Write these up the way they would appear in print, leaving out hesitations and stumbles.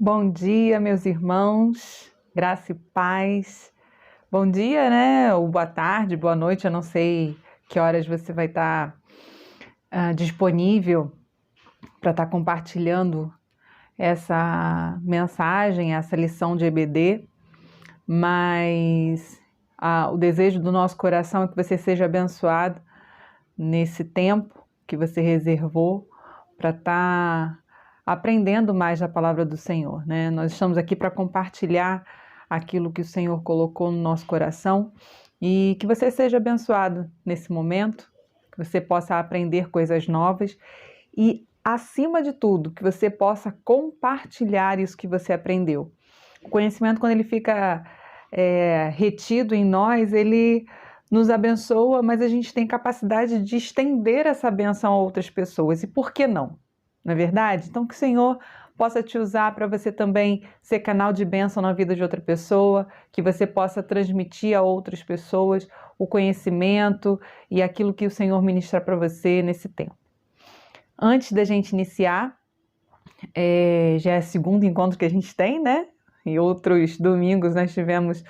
Bom dia, meus irmãos, graça e paz. Bom dia, né? Ou boa tarde, boa noite, eu não sei que horas você vai estar disponível para estar compartilhando essa mensagem, essa lição de EBD, mas o desejo do nosso coração é que você seja abençoado nesse tempo que você reservou para estar aprendendo mais da palavra do Senhor, né? Nós estamos aqui para compartilhar aquilo que o Senhor colocou no nosso coração e que você seja abençoado nesse momento, que você possa aprender coisas novas e, acima de tudo, que você possa compartilhar isso que você aprendeu. O conhecimento, quando ele fica retido em nós, ele nos abençoa, mas a gente tem capacidade de estender essa benção a outras pessoas. E por que não? Não é verdade? Então, que o Senhor possa te usar para você também ser canal de bênção na vida de outra pessoa, que você possa transmitir a outras pessoas o conhecimento e aquilo que o Senhor ministra para você nesse tempo. Antes da gente iniciar, já é o segundo encontro que a gente tem, né? E outros domingos nós tivemos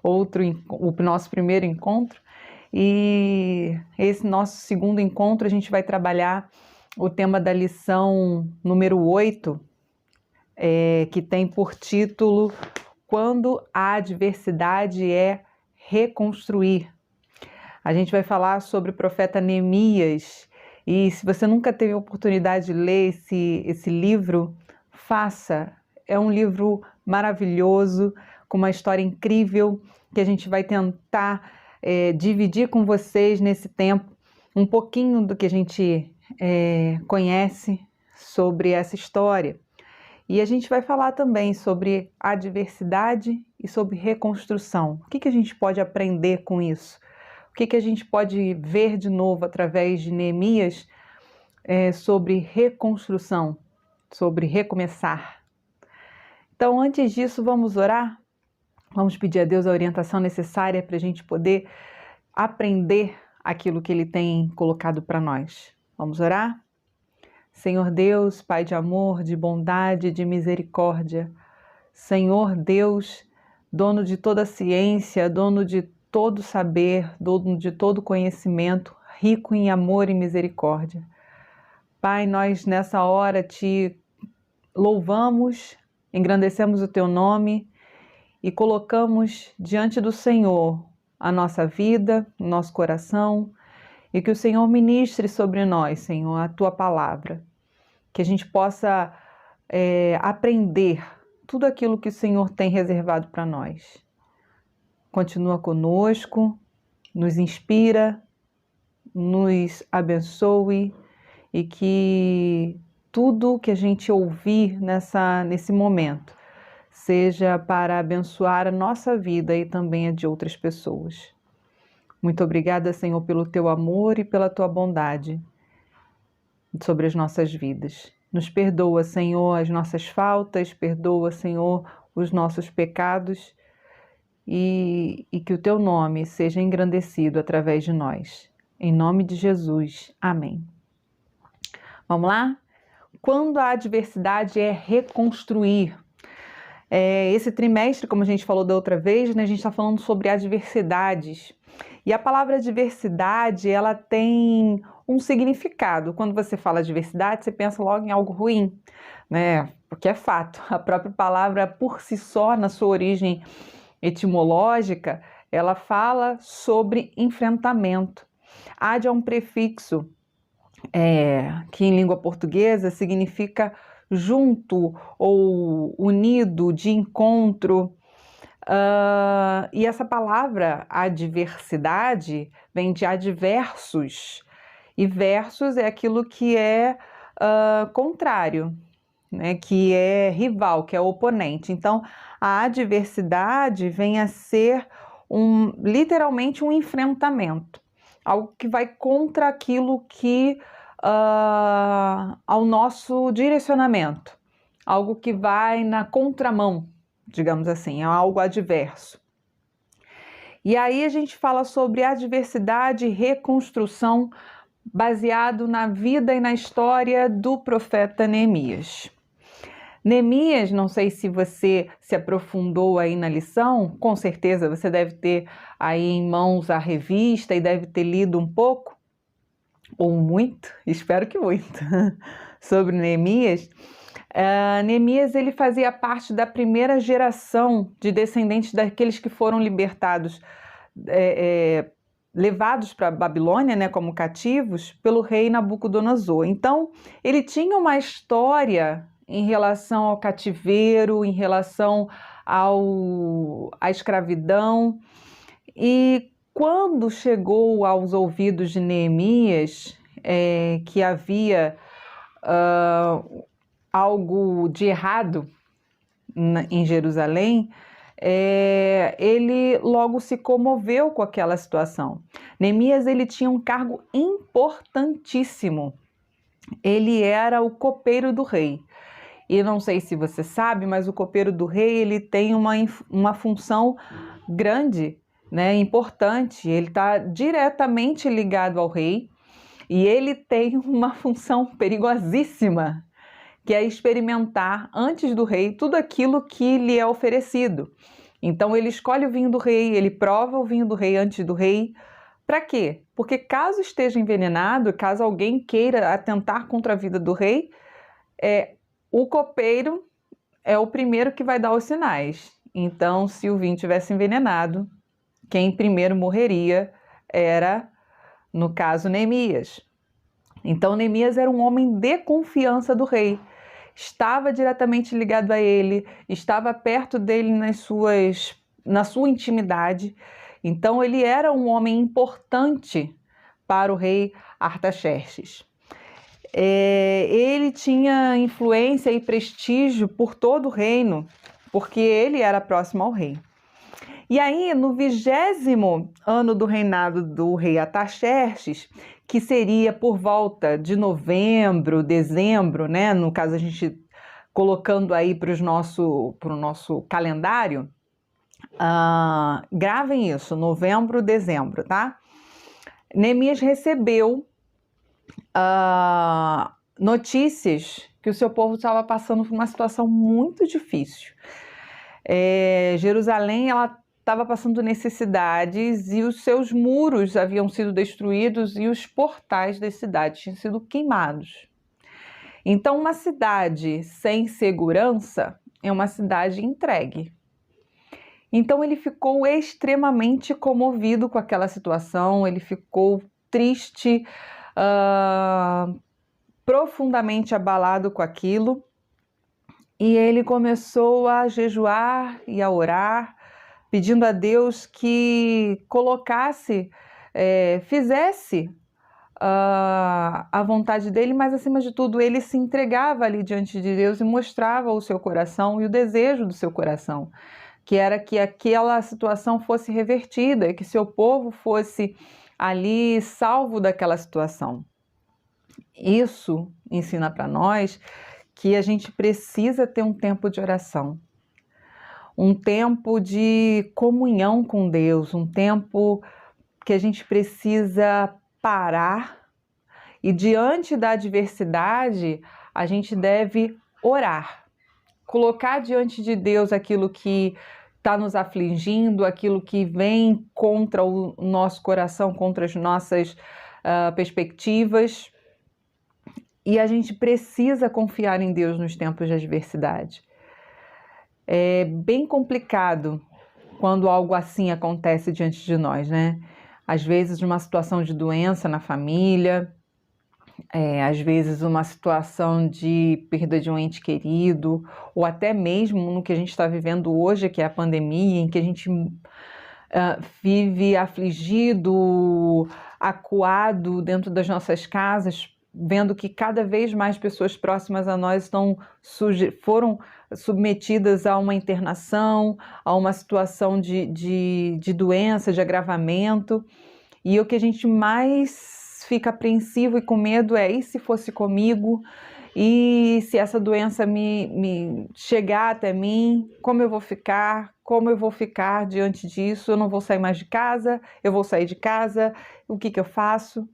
o nosso primeiro encontro. E esse nosso segundo encontro a gente vai trabalhar o tema da lição número 8, que tem por título Quando a adversidade é reconstruir. A gente vai falar sobre o profeta Neemias, e se você nunca teve a oportunidade de ler esse livro, faça. É um livro maravilhoso, com uma história incrível, que a gente vai tentar dividir com vocês nesse tempo um pouquinho do que a gente conhece sobre essa história. E a gente vai falar também sobre adversidade e sobre reconstrução. O que a gente pode aprender com isso? O que a gente pode ver de novo através de Neemias sobre reconstrução, sobre recomeçar? Então, antes disso, vamos orar? Vamos pedir a Deus a orientação necessária para a gente poder aprender aquilo que Ele tem colocado para nós. Vamos orar? Senhor Deus, Pai de amor, de bondade, de misericórdia, Senhor Deus, dono de toda a ciência, dono de todo saber, dono de todo conhecimento, rico em amor e misericórdia. Pai, nós nessa hora te louvamos, engrandecemos o teu nome e colocamos diante do Senhor a nossa vida, o nosso coração, e que o Senhor ministre sobre nós, Senhor, a tua palavra. Que a gente possa aprender tudo aquilo que o Senhor tem reservado para nós. Continua conosco, nos inspira, nos abençoe e que tudo que a gente ouvir nesse momento seja para abençoar a nossa vida e também a de outras pessoas. Muito obrigada, Senhor, pelo teu amor e pela tua bondade sobre as nossas vidas. Nos perdoa, Senhor, as nossas faltas, perdoa, Senhor, os nossos pecados e que o teu nome seja engrandecido através de nós. Em nome de Jesus. Amém. Vamos lá? Quando a adversidade é reconstruir. Esse trimestre, como a gente falou da outra vez, né, a gente está falando sobre adversidades. E a palavra adversidade, ela tem um significado. Quando você fala adversidade, você pensa logo em algo ruim, né? Porque é fato. A própria palavra, por si só, na sua origem etimológica, ela fala sobre enfrentamento. Ad é um prefixo que em língua portuguesa significa junto ou unido, de encontro. E essa palavra adversidade vem de adversos, e versus é aquilo que é contrário, né? Que é rival, que é oponente. Então, a adversidade vem a ser literalmente um enfrentamento, algo que vai contra aquilo que ao nosso direcionamento, algo que vai na contramão, digamos assim, é algo adverso. E aí a gente fala sobre adversidade e reconstrução baseado na vida e na história do profeta Neemias. Neemias, não sei se você se aprofundou aí na lição, com certeza você deve ter aí em mãos a revista e deve ter lido um pouco, ou muito, espero que muito, sobre Neemias. Neemias, ele fazia parte da primeira geração de descendentes daqueles que foram libertados, levados para a Babilônia, né, como cativos, pelo rei Nabucodonosor. Então, ele tinha uma história em relação ao cativeiro, em relação à escravidão. E quando chegou aos ouvidos de Neemias, que havia algo de errado em Jerusalém, ele logo se comoveu com aquela situação. Neemias, ele tinha um cargo importantíssimo. Ele era o copeiro do rei. E não sei se você sabe, mas o copeiro do rei, ele tem uma função grande, né, importante. Ele está diretamente ligado ao rei e ele tem uma função perigosíssima, que é experimentar antes do rei tudo aquilo que lhe é oferecido. Então ele escolhe o vinho do rei, ele prova o vinho do rei antes do rei. Para quê? Porque caso esteja envenenado, caso alguém queira atentar contra a vida do rei, o copeiro é o primeiro que vai dar os sinais. Então, se o vinho tivesse envenenado, quem primeiro morreria era, no caso, Neemias. Então, Neemias era um homem de confiança do rei. Estava diretamente ligado a ele, estava perto dele na sua intimidade. Então, ele era um homem importante para o rei Artaxerxes. Ele tinha influência e prestígio por todo o reino, porque ele era próximo ao rei. E aí, no 20º ano do reinado do rei Artaxerxes, que seria por volta de novembro, dezembro, né? No caso, a gente colocando aí para o nosso calendário, gravem isso, novembro, dezembro, tá? Neemias recebeu notícias que o seu povo estava passando por uma situação muito difícil. Jerusalém, ela estava passando necessidades e os seus muros haviam sido destruídos e os portais das cidades tinham sido queimados. Então, uma cidade sem segurança é uma cidade entregue. Então, ele ficou extremamente comovido com aquela situação, ele ficou triste, profundamente abalado com aquilo, e ele começou a jejuar e a orar, pedindo a Deus que fizesse a vontade dele, mas acima de tudo ele se entregava ali diante de Deus e mostrava o seu coração e o desejo do seu coração, que era que aquela situação fosse revertida e que seu povo fosse ali salvo daquela situação. Isso ensina para nós que a gente precisa ter um tempo de oração, um tempo de comunhão com Deus, um tempo que a gente precisa parar e diante da adversidade a gente deve orar, colocar diante de Deus aquilo que está nos afligindo, aquilo que vem contra o nosso coração, contra as nossas perspectivas. E a gente precisa confiar em Deus nos tempos de adversidade. É bem complicado quando algo assim acontece diante de nós, né? Às vezes uma situação de doença na família, às vezes uma situação de perda de um ente querido, ou até mesmo no que a gente está vivendo hoje, que é a pandemia, em que a gente vive afligido, acuado dentro das nossas casas, vendo que cada vez mais pessoas próximas a nós foram submetidas a uma internação, a uma situação de doença, de agravamento. E o que a gente mais fica apreensivo e com medo e se fosse comigo? E se essa doença me chegar até mim, como eu vou ficar? Como eu vou ficar diante disso? Eu não vou sair mais de casa? Eu vou sair de casa? O que eu faço?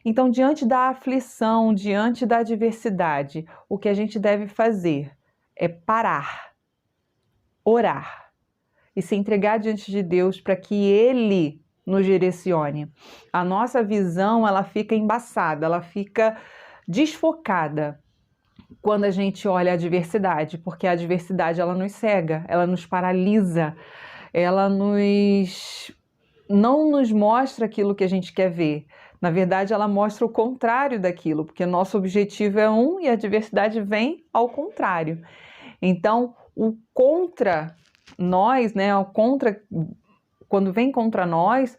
Então, diante da aflição, diante da adversidade, o que a gente deve fazer é parar, orar e se entregar diante de Deus para que Ele nos direcione. A nossa visão, ela fica embaçada, ela fica desfocada quando a gente olha a adversidade, porque a adversidade ela nos cega, ela nos paralisa, ela não nos mostra aquilo que a gente quer ver. Na verdade, ela mostra o contrário daquilo, porque nosso objetivo é um e a adversidade vem ao contrário. Então, o contra nós, né, quando vem contra nós,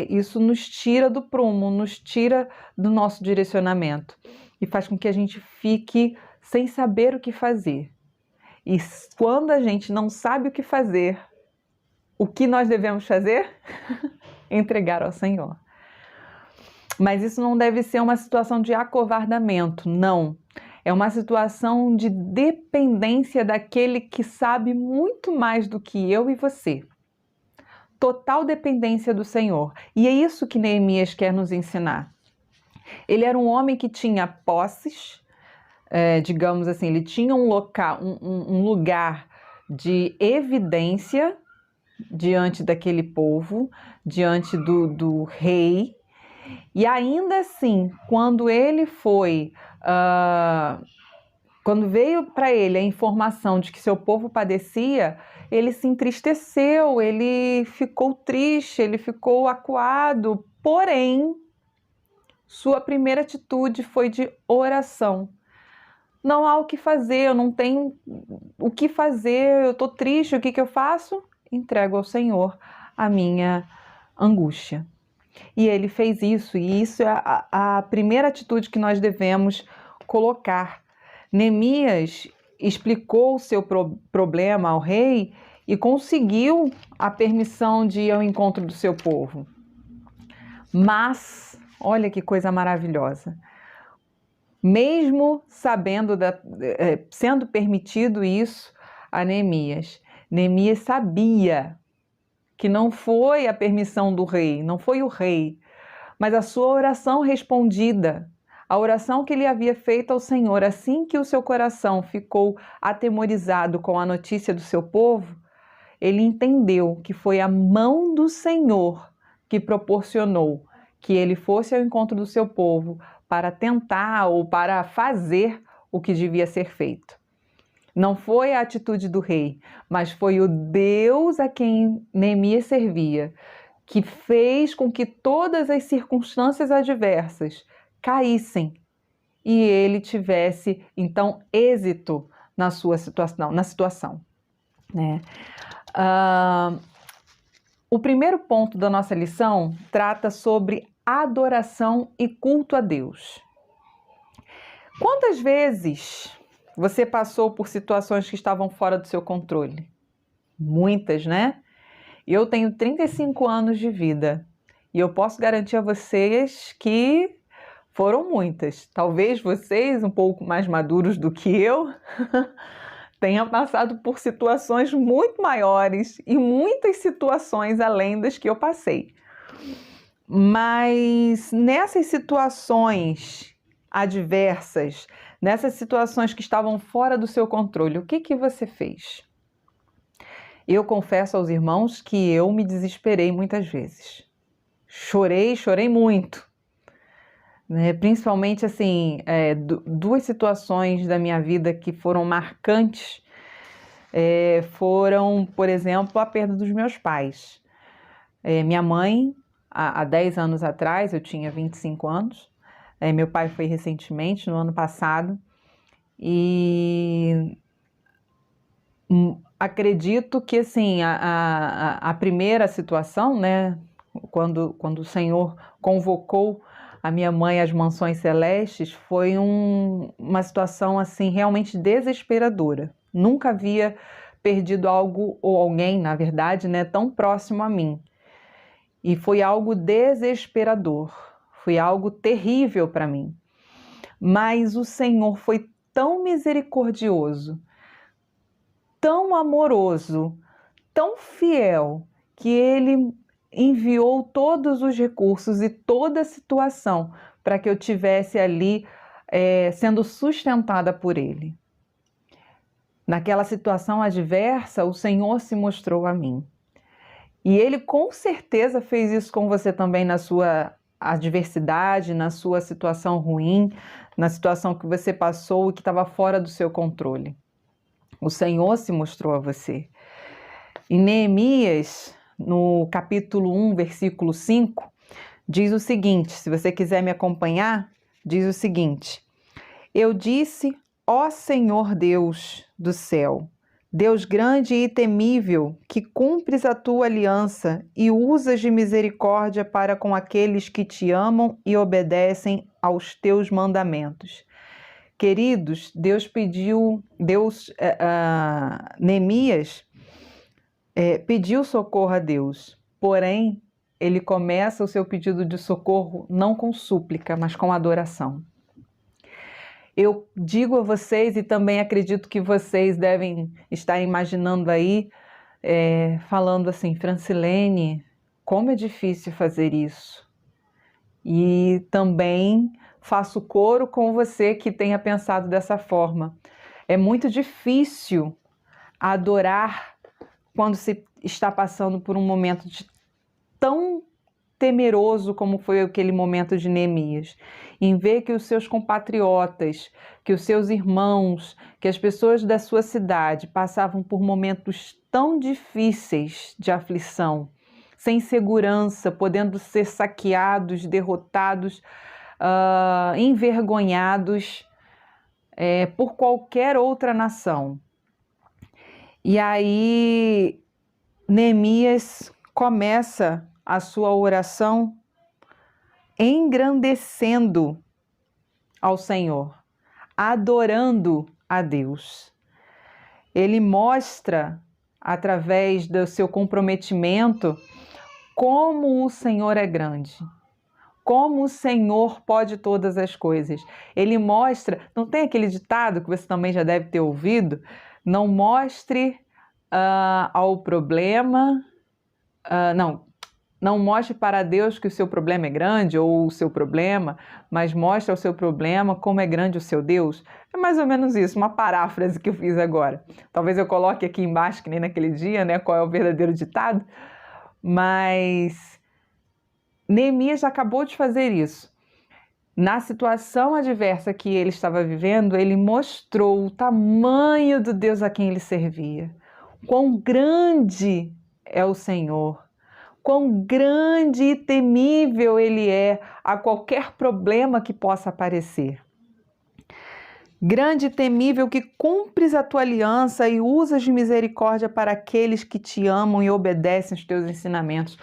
isso nos tira do prumo, nos tira do nosso direcionamento e faz com que a gente fique sem saber o que fazer. E quando a gente não sabe o que fazer, o que nós devemos fazer? Entregar ao Senhor. Mas isso não deve ser uma situação de acovardamento, não. É uma situação de dependência daquele que sabe muito mais do que eu e você. Total dependência do Senhor. E é isso que Neemias quer nos ensinar. Ele era um homem que tinha posses, digamos assim, ele tinha um lugar de evidência diante daquele povo, diante do rei, e ainda assim, quando veio para ele a informação de que seu povo padecia, ele se entristeceu, ele ficou triste, ele ficou acuado, porém, sua primeira atitude foi de oração. Não há o que fazer, eu não tenho o que fazer, eu estou triste, o que eu faço? Entrego ao Senhor a minha angústia. E ele fez isso, e isso é a primeira atitude que nós devemos colocar. Neemias explicou o seu problema ao rei e conseguiu a permissão de ir ao encontro do seu povo. Mas, olha que coisa maravilhosa, mesmo sendo permitido isso a Neemias sabia que não foi a permissão do rei, não foi o rei, mas a sua oração respondida, a oração que ele havia feito ao Senhor, assim que o seu coração ficou atemorizado com a notícia do seu povo, ele entendeu que foi a mão do Senhor que proporcionou que ele fosse ao encontro do seu povo para tentar ou para fazer o que devia ser feito. Não foi a atitude do rei, mas foi o Deus a quem Neemias servia, que fez com que todas as circunstâncias adversas caíssem e ele tivesse, então, êxito na situação. Né? O primeiro ponto da nossa lição trata sobre adoração e culto a Deus. Quantas vezes você passou por situações que estavam fora do seu controle? Muitas, né? Eu tenho 35 anos de vida e eu posso garantir a vocês que foram muitas. Talvez vocês, um pouco mais maduros do que eu, tenham passado por situações muito maiores e muitas situações além das que eu passei. Mas nessas situações adversas, nessas situações que estavam fora do seu controle, o que você fez? Eu confesso aos irmãos que eu me desesperei muitas vezes. Chorei muito. Né? Principalmente, assim, duas situações da minha vida que foram marcantes foram, por exemplo, a perda dos meus pais. Minha mãe, há 10 anos atrás, eu tinha 25 anos, meu pai foi recentemente, no ano passado, e acredito que assim, a primeira situação, né, quando o Senhor convocou a minha mãe às mansões celestes, foi uma situação assim realmente desesperadora. Nunca havia perdido algo ou alguém, na verdade, né, tão próximo a mim. E foi algo desesperador, foi algo terrível para mim. Mas o Senhor foi tão misericordioso, tão amoroso, tão fiel, que Ele enviou todos os recursos e toda a situação para que eu tivesse ali sendo sustentada por Ele. naquela situação adversa, o Senhor se mostrou a mim. E Ele com certeza fez isso com você também na sua adversidade, na sua situação ruim, na situação que você passou e que estava fora do seu controle. O Senhor se mostrou a você. Em Neemias, no capítulo 1, versículo 5, diz o seguinte, se você quiser me acompanhar, diz o seguinte: Eu disse, ó Senhor Deus do céu, Deus grande e temível, que cumpres a tua aliança e usas de misericórdia para com aqueles que te amam e obedecem aos teus mandamentos. Queridos, Neemias pediu socorro a Deus, porém, ele começa o seu pedido de socorro não com súplica, mas com adoração. Eu digo a vocês, e também acredito que vocês devem estar imaginando aí, falando assim, Francilene, como é difícil fazer isso. E também faço coro com você que tenha pensado dessa forma. É muito difícil adorar quando se está passando por um momento tão temeroso como foi aquele momento de Neemias, em ver que os seus compatriotas, que os seus irmãos, que as pessoas da sua cidade passavam por momentos tão difíceis de aflição, sem segurança, podendo ser saqueados, derrotados, envergonhados por qualquer outra nação. E aí Neemias começa a sua oração engrandecendo ao Senhor, adorando a Deus. Ele mostra, através do seu comprometimento, como o Senhor é grande, como o Senhor pode todas as coisas. Ele mostra, não tem aquele ditado que você também já deve ter ouvido, não mostre ao problema, não mostre para Deus que o seu problema é grande ou o seu problema, mas mostre ao seu problema como é grande o seu Deus. É mais ou menos isso, uma paráfrase que eu fiz agora. Talvez eu coloque aqui embaixo, que nem naquele dia, né, qual é o verdadeiro ditado, mas Neemias acabou de fazer isso. Na situação adversa que ele estava vivendo, ele mostrou o tamanho do Deus a quem ele servia. Quão grande é o Senhor, quão grande e temível Ele é a qualquer problema que possa aparecer. Grande e temível que cumpres a tua aliança e usas de misericórdia para aqueles que te amam e obedecem aos teus ensinamentos.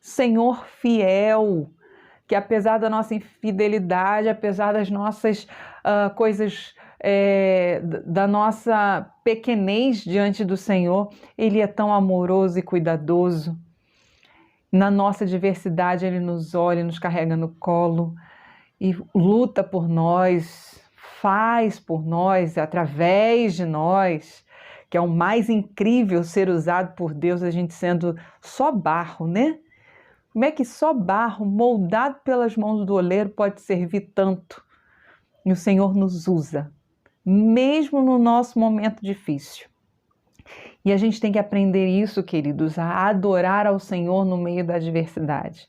Senhor fiel, que apesar da nossa infidelidade, apesar das nossas coisas, da nossa pequenez diante do Senhor, Ele é tão amoroso e cuidadoso. Na nossa diversidade, Ele nos olha, nos carrega no colo e luta por nós, faz por nós, através de nós, que é o mais incrível ser usado por Deus, a gente sendo só barro, né? Como é que só barro, moldado pelas mãos do oleiro, pode servir tanto? E o Senhor nos usa, mesmo no nosso momento difícil. E a gente tem que aprender isso, queridos, a adorar ao Senhor no meio da adversidade.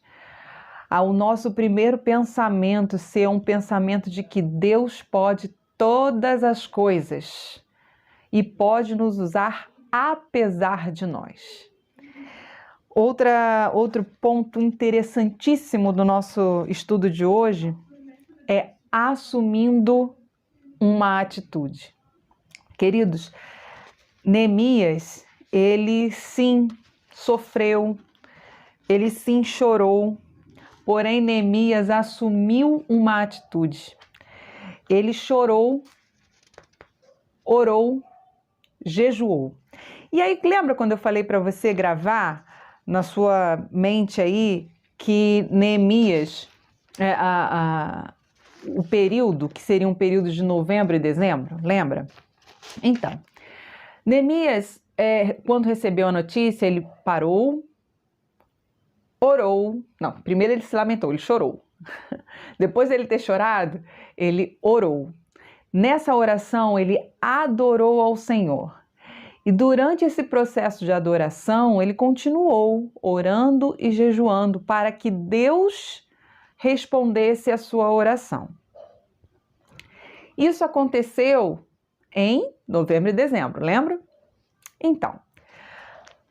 Ao nosso primeiro pensamento ser um pensamento de que Deus pode todas as coisas e pode nos usar apesar de nós. Outro ponto interessantíssimo do nosso estudo de hoje é assumindo uma atitude. Queridos, Neemias, ele sim sofreu, ele sim chorou, porém Neemias assumiu uma atitude. Ele chorou, orou, jejuou. E aí, lembra quando eu falei para você gravar na sua mente aí que Neemias, o período, que seria um período de novembro e dezembro, lembra? Então, Neemias, quando recebeu a notícia, ele parou, orou, não, primeiro ele se lamentou, ele chorou. Depois de ele ter chorado, ele orou. Nessa oração, ele adorou ao Senhor. E durante esse processo de adoração, ele continuou orando e jejuando para que Deus respondesse a sua oração. Isso aconteceu em novembro e dezembro, lembra? Então,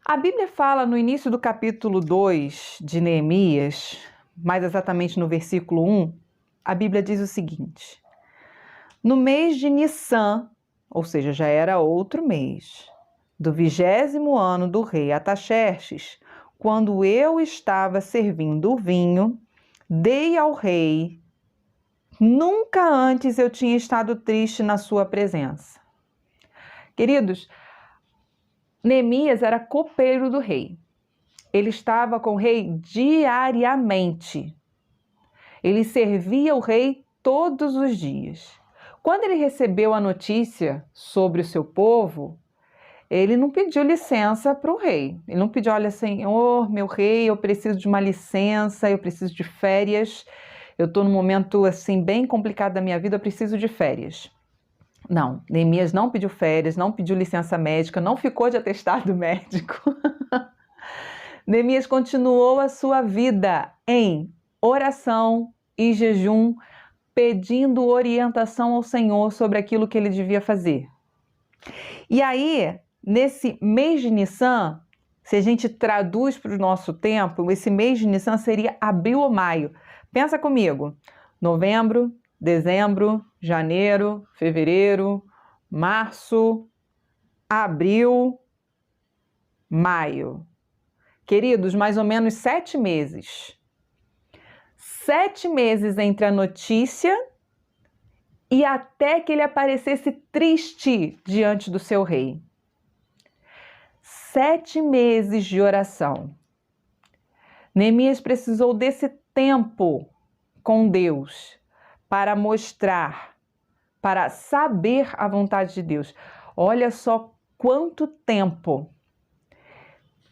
a Bíblia fala no início do capítulo 2 de Neemias, mais exatamente no versículo 1, a Bíblia diz o seguinte: no mês de Nissan, ou seja, já era outro mês, do 20º ano do rei Ataxerxes, quando eu estava servindo o vinho, dei ao rei. Nunca antes eu tinha estado triste na sua presença. Queridos, Neemias era copeiro do rei. Ele estava com o rei diariamente. Ele servia o rei todos os dias. Quando ele recebeu a notícia sobre o seu povo, ele não pediu licença para o rei. Ele não pediu, olha, Senhor, meu rei, eu preciso de uma licença, eu preciso de férias. Eu estou num momento assim bem complicado da minha vida, eu preciso de férias. Não, Neemias não pediu férias, não pediu licença médica, não ficou de atestado médico. Neemias continuou a sua vida em oração e jejum, pedindo orientação ao Senhor sobre aquilo que ele devia fazer. E aí, nesse mês de Nissan, se a gente traduz para o nosso tempo, esse mês de Nissan seria abril ou maio. Pensa comigo, novembro, dezembro, janeiro, fevereiro, março, abril, maio. Queridos, mais ou menos 7 meses. 7 meses entre a notícia e até que ele aparecesse triste diante do seu rei. 7 meses de oração. Neemias precisou desse tempo com Deus para mostrar, para saber a vontade de Deus. Olha só quanto tempo.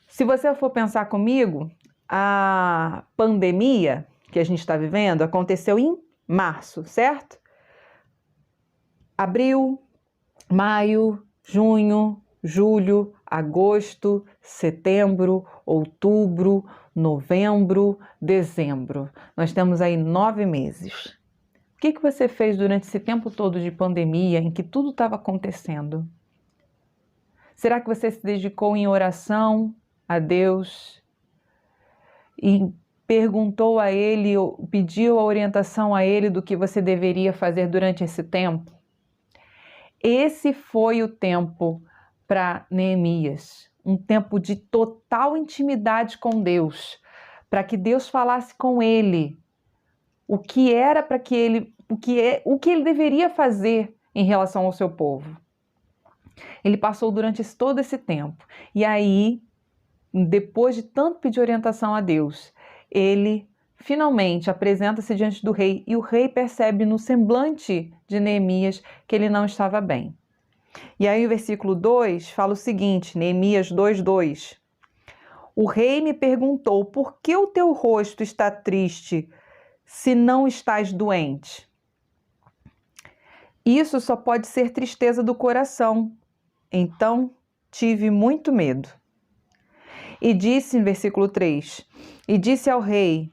Se você for pensar comigo, a pandemia que a gente está vivendo aconteceu em março, certo? Abril, maio, junho, julho, agosto, setembro, outubro, novembro, dezembro. Nós temos aí 9 meses. O que você fez durante esse tempo todo de pandemia em que tudo estava acontecendo? Será que você se dedicou em oração a Deus e perguntou a Ele, pediu a orientação a Ele do que você deveria fazer durante esse tempo? Esse foi o tempo para Neemias, um tempo de total intimidade com Deus, para que Deus falasse com ele o que era para que ele, o que ele deveria fazer em relação ao seu povo. Ele passou durante todo esse tempo. E aí, depois de tanto pedir orientação a Deus, ele finalmente apresenta-se diante do rei e o rei percebe no semblante de Neemias que ele não estava bem. E aí o versículo 2 fala o seguinte, Neemias 2:2. O rei me perguntou, por que o teu rosto está triste se não estás doente? Isso só pode ser tristeza do coração. Então tive muito medo. E disse, em versículo 3, e disse ao rei,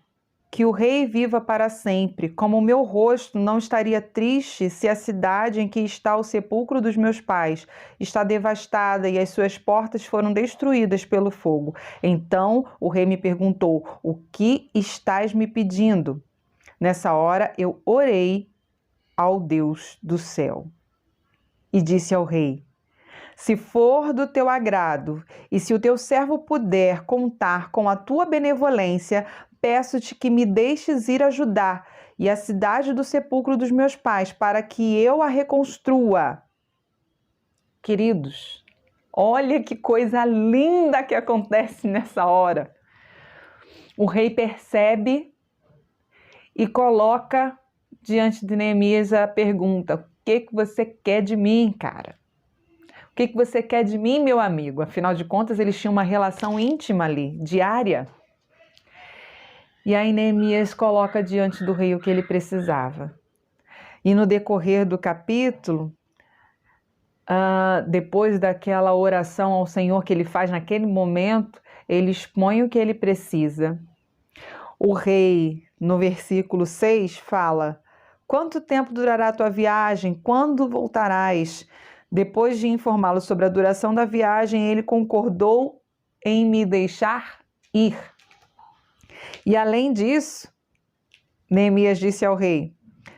que o rei viva para sempre, como o meu rosto não estaria triste se a cidade em que está o sepulcro dos meus pais está devastada e as suas portas foram destruídas pelo fogo. Então o rei me perguntou, o que estás me pedindo? Nessa hora eu orei ao Deus do céu e disse ao rei, se for do teu agrado e se o teu servo puder contar com a tua benevolência, peço-te que me deixes ir a Judá e a cidade do sepulcro dos meus pais, para que eu a reconstrua. Queridos, olha que coisa linda que acontece nessa hora. O rei percebe e coloca diante de Neemias a pergunta, o que você quer de mim, cara? O que você quer de mim, meu amigo? Afinal de contas, eles tinham uma relação íntima ali, diária. E aí Neemias coloca diante do rei o que ele precisava. E no decorrer do capítulo, depois daquela oração ao Senhor que ele faz naquele momento, ele expõe o que ele precisa. O rei, no versículo 6, fala: quanto tempo durará a tua viagem? Quando voltarás? Depois de informá-lo sobre a duração da viagem, ele concordou em me deixar ir. E além disso, Neemias disse ao rei: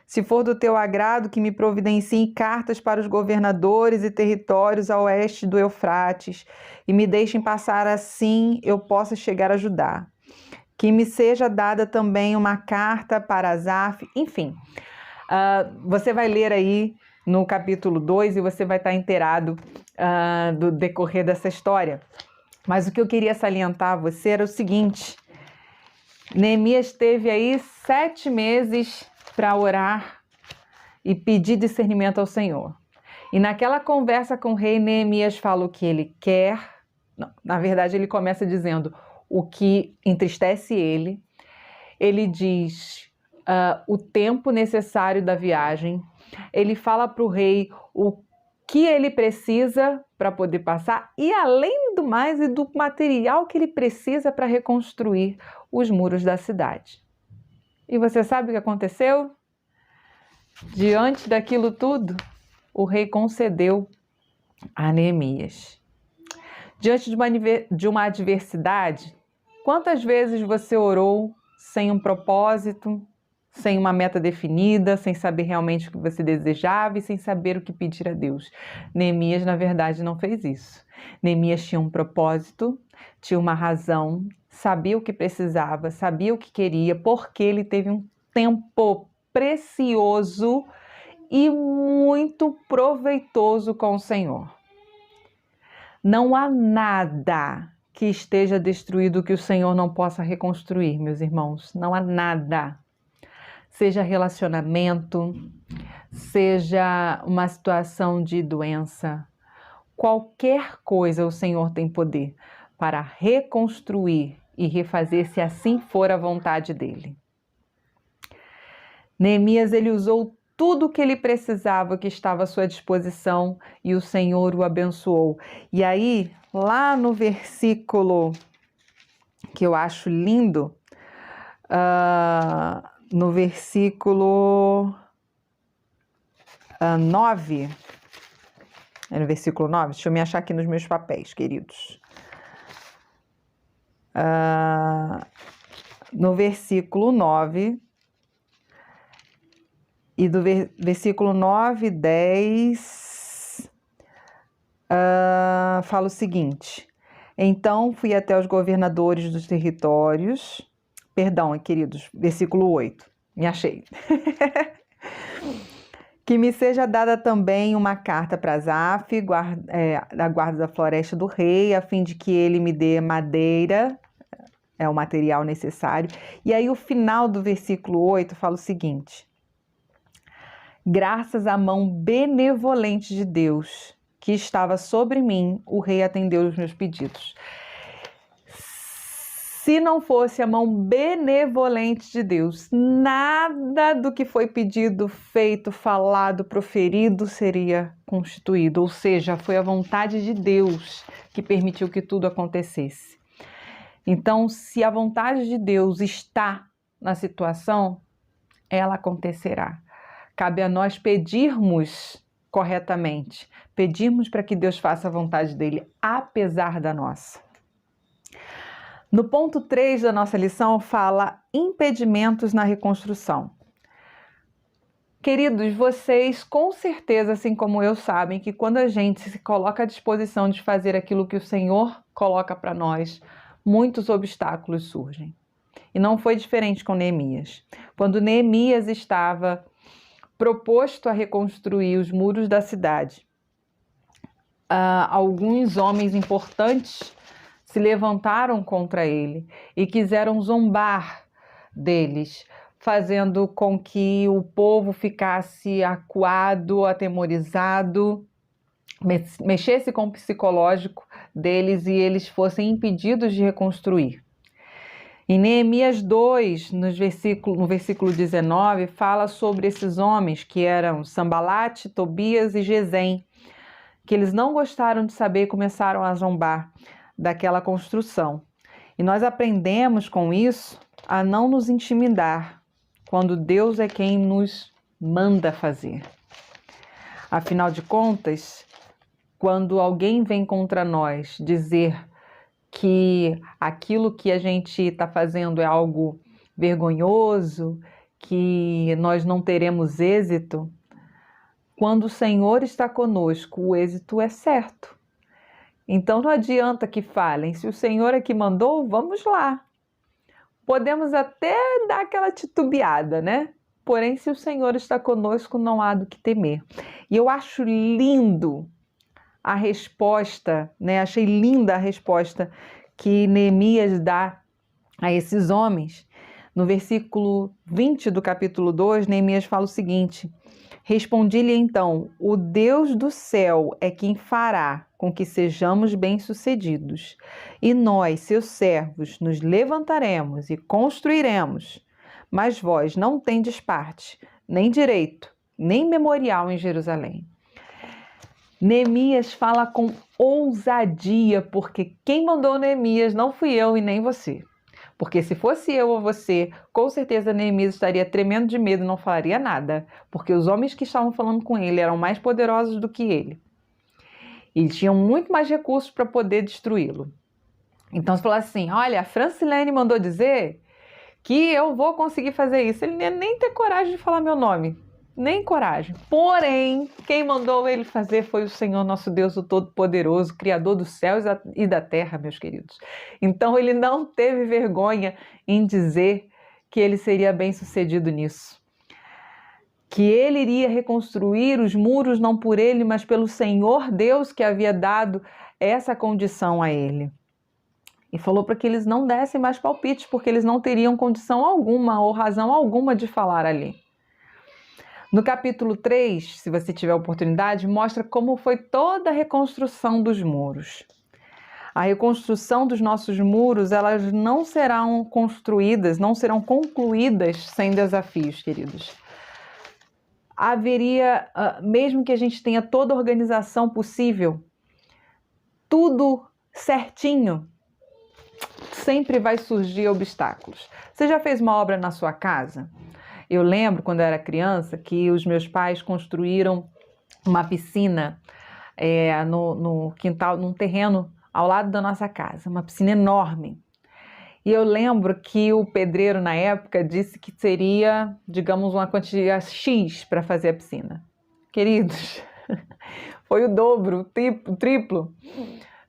se for do teu agrado, que me providencie cartas para os governadores e territórios a oeste do Eufrates, e me deixem passar, assim eu possa chegar a Judá. Que me seja dada também uma carta para Asaf, enfim. Você vai ler aí no capítulo 2 e você vai estar inteirado do decorrer dessa história. Mas o que eu queria salientar a você era o seguinte: Neemias teve aí 7 meses para orar e pedir discernimento ao Senhor. E naquela conversa com o rei, Neemias fala o que ele quer. Não, na verdade, ele começa dizendo o que entristece ele. Ele diz o tempo necessário da viagem. Ele fala para o rei o que ele precisa para poder passar e, além do mais, e do material que ele precisa para reconstruir os muros da cidade. E você sabe o que aconteceu? Diante daquilo tudo, o rei concedeu a Neemias. Diante de uma adversidade, quantas vezes você orou sem um propósito, sem uma meta definida, sem saber realmente o que você desejava e sem saber o que pedir a Deus? Neemias, na verdade, não fez isso. Neemias tinha um propósito, tinha uma razão, sabia o que precisava, sabia o que queria, porque ele teve um tempo precioso e muito proveitoso com o Senhor. Não há nada que esteja destruído que o Senhor não possa reconstruir, meus irmãos. Não há nada. Seja relacionamento, seja uma situação de doença, qualquer coisa o Senhor tem poder para reconstruir e refazer, se assim for a vontade dele. Neemias, ele usou tudo o que ele precisava, que estava à sua disposição, e o Senhor o abençoou. E aí, lá no versículo que eu acho lindo, no versículo 9, é no versículo 9, deixa eu me achar aqui nos meus papéis, queridos. No versículo 9, e do versículo 9 e 10, fala o seguinte: então fui até os governadores dos territórios, perdão, queridos, versículo 8, me achei. Que me seja dada também uma carta para Asaf, da guarda da floresta do rei, a fim de que ele me dê madeira, o material necessário. E aí o final do versículo 8 fala o seguinte: graças à mão benevolente de Deus que estava sobre mim, o rei atendeu os meus pedidos. Se não fosse a mão benevolente de Deus, nada do que foi pedido, feito, falado, proferido seria constituído. Ou seja, foi a vontade de Deus que permitiu que tudo acontecesse. Então, se a vontade de Deus está na situação, ela acontecerá. Cabe a nós pedirmos corretamente, pedirmos para que Deus faça a vontade dele, apesar da nossa. No ponto 3 da nossa lição fala impedimentos na reconstrução. Queridos, vocês com certeza, assim como eu, sabem que quando a gente se coloca à disposição de fazer aquilo que o Senhor coloca para nós, muitos obstáculos surgem. E não foi diferente com Neemias. Quando Neemias estava proposto a reconstruir os muros da cidade, alguns homens importantes se levantaram contra ele e quiseram zombar deles, fazendo com que o povo ficasse acuado, atemorizado, mexesse com o psicológico deles e eles fossem impedidos de reconstruir. Em Neemias 2, no versículo 19, fala sobre esses homens que eram Sambalate, Tobias e Gesem, que eles não gostaram de saber e começaram a zombar daquela construção. E nós aprendemos com isso a não nos intimidar quando Deus é quem nos manda fazer. Afinal de contas, quando alguém vem contra nós dizer que aquilo que a gente está fazendo é algo vergonhoso, que nós não teremos êxito, quando o Senhor está conosco, o êxito é certo. Então não adianta que falem, se o Senhor é que mandou, vamos lá. Podemos até dar aquela titubeada, né? Porém, se o Senhor está conosco, não há do que temer. E eu acho lindo a resposta, né? Achei linda a resposta que Neemias dá a esses homens. No versículo 20 do capítulo 2, Neemias fala o seguinte: respondi-lhe então, o Deus do céu é quem fará com que sejamos bem-sucedidos, e nós, seus servos, nos levantaremos e construiremos, mas vós não tendes parte, nem direito, nem memorial em Jerusalém. Neemias fala com ousadia, porque quem mandou Neemias não fui eu e nem você. Porque se fosse eu ou você, com certeza Neemias estaria tremendo de medo e não falaria nada, porque os homens que estavam falando com ele eram mais poderosos do que ele. E tinham muito mais recursos para poder destruí-lo. Então você falou assim, olha, a Francilene mandou dizer que eu vou conseguir fazer isso. Ele nem ter coragem de falar meu nome. Nem coragem. Porém, quem mandou ele fazer foi o Senhor nosso Deus, o Todo-Poderoso, Criador dos céus e da terra, meus queridos. Então ele não teve vergonha em dizer que ele seria bem-sucedido nisso. Que ele iria reconstruir os muros não por ele, mas pelo Senhor Deus que havia dado essa condição a ele. E falou para que eles não dessem mais palpites, porque eles não teriam condição alguma ou razão alguma de falar ali. No capítulo 3, se você tiver oportunidade, mostra como foi toda a reconstrução dos muros. A reconstrução dos nossos muros, elas não serão construídas, não serão concluídas sem desafios, queridos. Haveria, mesmo que a gente tenha toda a organização possível, tudo certinho, sempre vai surgir obstáculos. Você já fez uma obra na sua casa? Eu lembro, quando eu era criança, que os meus pais construíram uma piscina no quintal, num terreno ao lado da nossa casa, uma piscina enorme. E eu lembro que o pedreiro, na época, disse que seria, digamos, uma quantidade X para fazer a piscina. Queridos, foi o dobro, o triplo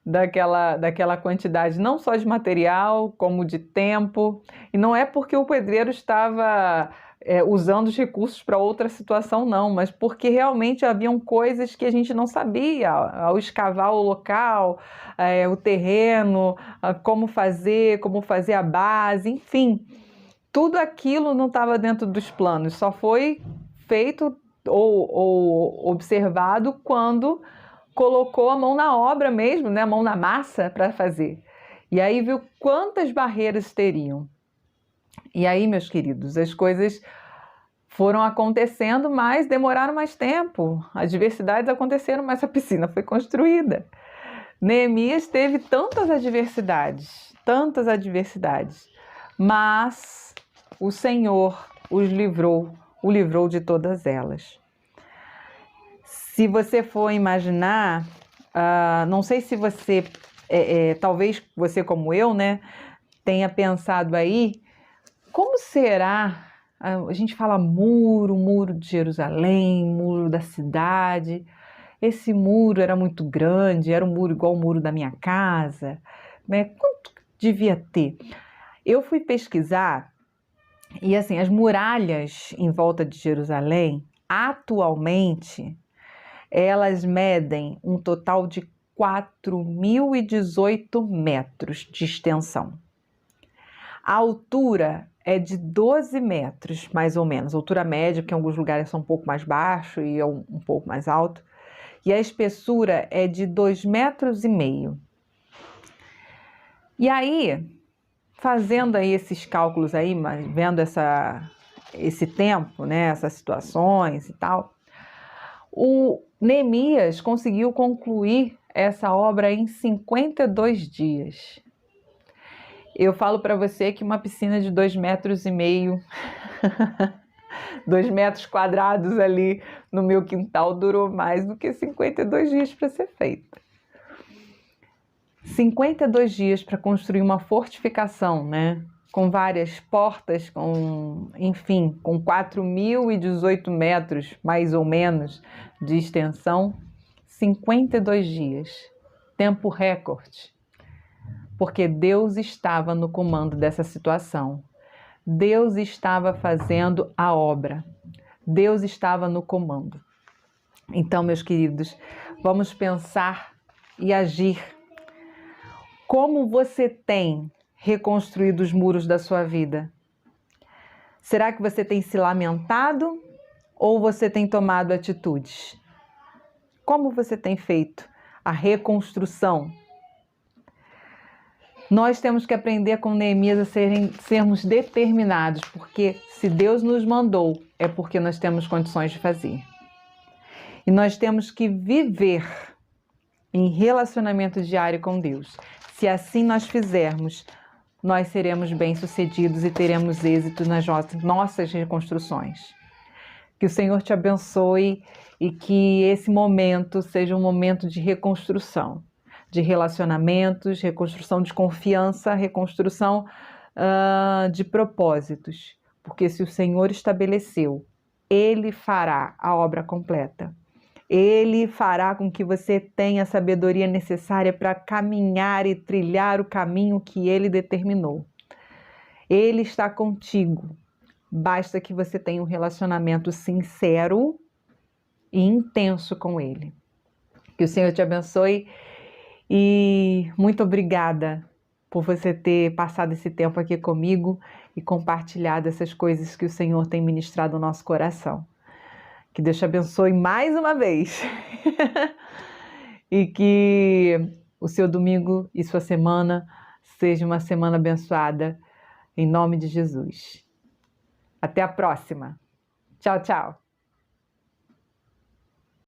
daquela quantidade, não só de material, como de tempo. E não é porque o pedreiro estava usando os recursos para outra situação, não, mas porque realmente haviam coisas que a gente não sabia ao escavar o local, o terreno, como fazer a base, enfim. Tudo aquilo não estava dentro dos planos, só foi feito ou observado quando colocou a mão na obra mesmo, né? A mão na massa para fazer. E aí viu quantas barreiras teriam. E aí, meus queridos, as coisas foram acontecendo, mas demoraram mais tempo. Adversidades aconteceram, mas a piscina foi construída. Neemias teve tantas adversidades, mas o Senhor o livrou de todas elas. Se você for imaginar, não sei se você, talvez você como eu, né, tenha pensado aí, como será, a gente fala muro de Jerusalém, muro da cidade, esse muro era muito grande, era um muro igual o muro da minha casa, né? Quanto devia ter? Eu fui pesquisar e assim, as muralhas em volta de Jerusalém, atualmente, elas medem um total de 4.018 metros de extensão. A altura é de 12 metros, mais ou menos. A altura média, que em alguns lugares são um pouco mais baixo e um pouco mais alto. E a espessura é de 2,5 metros. E aí, fazendo aí esses cálculos aí, mas vendo esse tempo, né, essas situações e tal, o Neemias conseguiu concluir essa obra em 52 dias. Eu falo para você que uma piscina de 2,5 metros, 2 metros quadrados ali no meu quintal durou mais do que 52 dias para ser feita. 52 dias para construir uma fortificação, né? Com várias portas, com 4.018 metros, mais ou menos, de extensão. 52 dias. Tempo recorde. Porque Deus estava no comando dessa situação. Deus estava fazendo a obra. Deus estava no comando. Então, meus queridos, vamos pensar e agir. Como você tem reconstruído os muros da sua vida? Será que você tem se lamentado ou você tem tomado atitudes? Como você tem feito a reconstrução? Nós temos que aprender com Neemias a sermos determinados, porque se Deus nos mandou, é porque nós temos condições de fazer. E nós temos que viver em relacionamento diário com Deus. Se assim nós fizermos, nós seremos bem-sucedidos e teremos êxito nas nossas reconstruções. Que o Senhor te abençoe e que esse momento seja um momento de reconstrução, de relacionamentos, reconstrução de confiança, reconstrução de propósitos. Porque se o Senhor estabeleceu, Ele fará a obra completa. Ele fará com que você tenha a sabedoria necessária para caminhar e trilhar o caminho que Ele determinou. Ele está contigo. Basta que você tenha um relacionamento sincero e intenso com Ele. Que o Senhor te abençoe e muito obrigada por você ter passado esse tempo aqui comigo e compartilhado essas coisas que o Senhor tem ministrado no nosso coração. Que Deus te abençoe mais uma vez e que o seu domingo e sua semana seja uma semana abençoada em nome de Jesus. Até a próxima. Tchau, tchau.